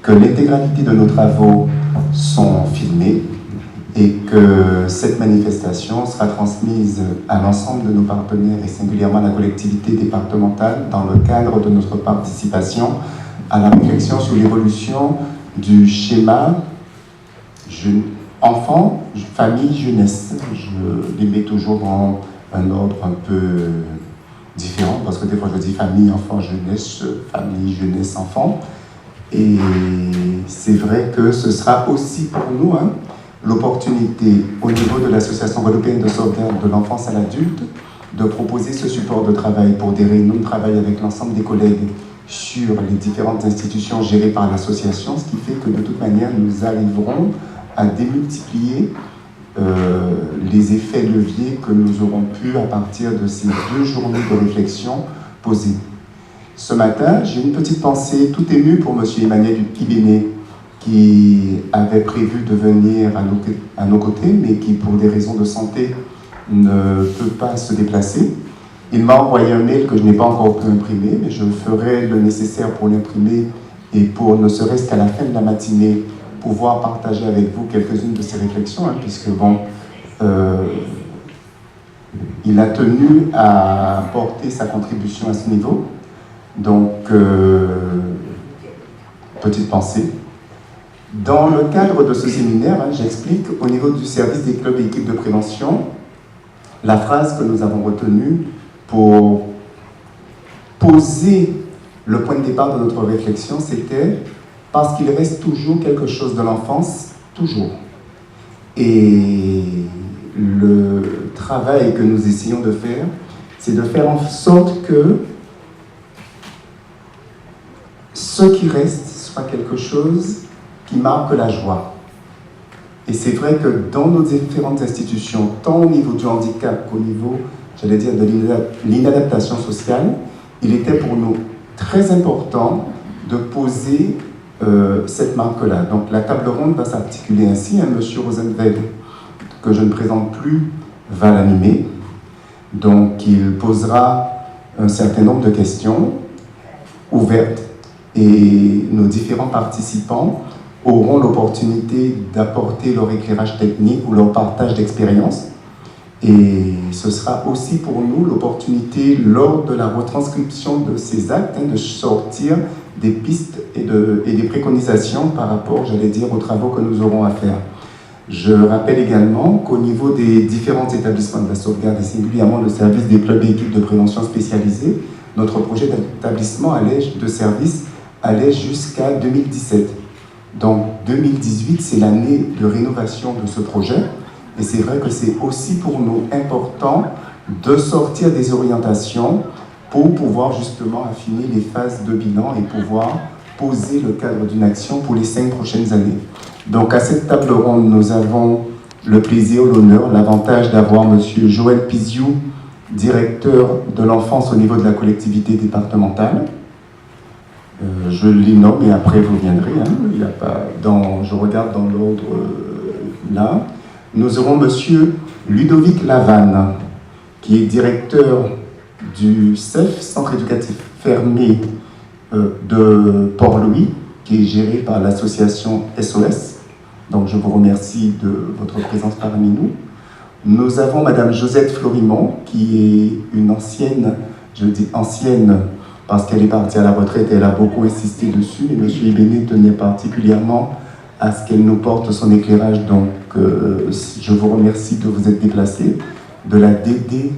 que l'intégralité de nos travaux sont filmés et que cette manifestation sera transmise à l'ensemble de nos partenaires et singulièrement à la collectivité départementale dans le cadre de notre participation à la réflexion sur l'évolution du schéma enfant, famille, jeunesse. Je les mets toujours dans un ordre un peu différent parce que des fois je dis famille, enfant, jeunesse, famille, jeunesse, enfant. Et c'est vrai que ce sera aussi pour nous l'opportunité au niveau de l'Association guadeloupéenne de sauvegarde de l'enfance à l'adulte de proposer ce support de travail pour des réunions de travail avec l'ensemble des collègues sur les différentes institutions gérées par l'association, ce qui fait que de toute manière nous arriverons à démultiplier les effets leviers que nous aurons pu à partir de ces 2 journées de réflexion posées. Ce matin, j'ai une petite pensée tout émue pour M. Emmanuel Ibéné, qui avait prévu de venir à nos côtés, mais qui, pour des raisons de santé, ne peut pas se déplacer. Il m'a envoyé un mail que je n'ai pas encore pu imprimer, mais je ferai le nécessaire pour l'imprimer et pour, ne serait-ce qu'à la fin de la matinée, pouvoir partager avec vous quelques-unes de ses réflexions, puisque bon, il a tenu à apporter sa contribution à ce niveau. Donc, petite pensée. Dans le cadre de ce séminaire, j'explique au niveau du service des clubs et équipes de prévention, la phrase que nous avons retenue pour poser le point de départ de notre réflexion, c'était « parce qu'il reste toujours quelque chose de l'enfance, toujours ». Et le travail que nous essayons de faire, c'est de faire en sorte que ce qui reste soit quelque chose qui marque la joie. Et c'est vrai que dans nos différentes institutions, tant au niveau du handicap qu'au niveau, j'allais dire, de l'inadaptation sociale, il était pour nous très important de poser cette marque-là. Donc la table ronde va s'articuler ainsi. M. Rosenfeld, que je ne présente plus, va l'animer. Donc il posera un certain nombre de questions ouvertes et nos différents participants auront l'opportunité d'apporter leur éclairage technique ou leur partage d'expérience. Et ce sera aussi pour nous l'opportunité, lors de la retranscription de ces actes, de sortir des pistes et des préconisations par rapport, j'allais dire, aux travaux que nous aurons à faire. Je rappelle également qu'au niveau des différents établissements de la sauvegarde et singulièrement le service des clubs et équipes de prévention spécialisés, notre projet d'établissement de service allait jusqu'à 2017. Donc 2018, c'est l'année de rénovation de ce projet. Et c'est vrai que c'est aussi pour nous important de sortir des orientations pour pouvoir justement affiner les phases de bilan et pouvoir poser le cadre d'une action pour les 5 prochaines années. Donc à cette table ronde, nous avons le plaisir, l'honneur, l'avantage d'avoir M. Joël Piziou, directeur de l'enfance au niveau de la collectivité départementale. Je les nomme et après vous viendrez. Il y a pas je regarde dans l'ordre là. Nous aurons M. Ludovic Lavanne, qui est directeur du CEF, Centre éducatif fermé de Port-Louis, qui est géré par l'association SOS. Donc je vous remercie de votre présence parmi nous. Nous avons Mme Josette Florimont, qui est une ancienne, je dis ancienne, parce qu'elle est partie à la retraite et elle a beaucoup insisté dessus. Et M. Ibéné tenait particulièrement à ce qu'elle nous porte son éclairage. Donc, je vous remercie de vous être déplacé. De la DDPJJ.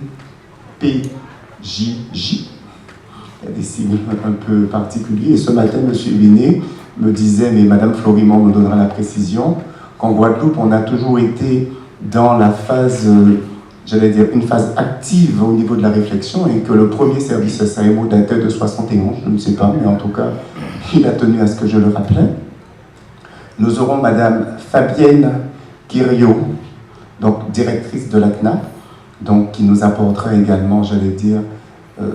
Il y a des signes un peu particuliers. Et ce matin, M. Ibéné me disait, mais Mme Florimont nous donnera la précision, qu'en Guadeloupe, on a toujours été dans la phase, j'allais dire, une phase active au niveau de la réflexion et que le premier service SAMO datait de 71, je ne sais pas, mais en tout cas, il a tenu à ce que je le rappelais. Nous aurons Madame Fabienne Quirio, donc directrice de la CNAP, donc qui nous apportera également, j'allais dire,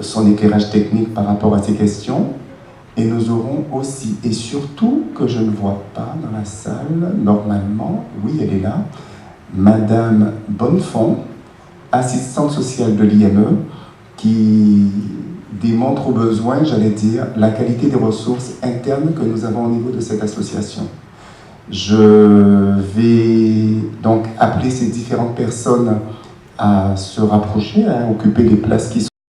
son éclairage technique par rapport à ces questions. Et nous aurons aussi, et surtout, que je ne vois pas dans la salle, normalement, oui, elle est là, Madame Bonnefond, assistante sociale de l'IME, qui démontre au besoin, j'allais dire, la qualité des ressources internes que nous avons au niveau de cette association. Je vais donc appeler ces différentes personnes à se rapprocher, à occuper les places qui sont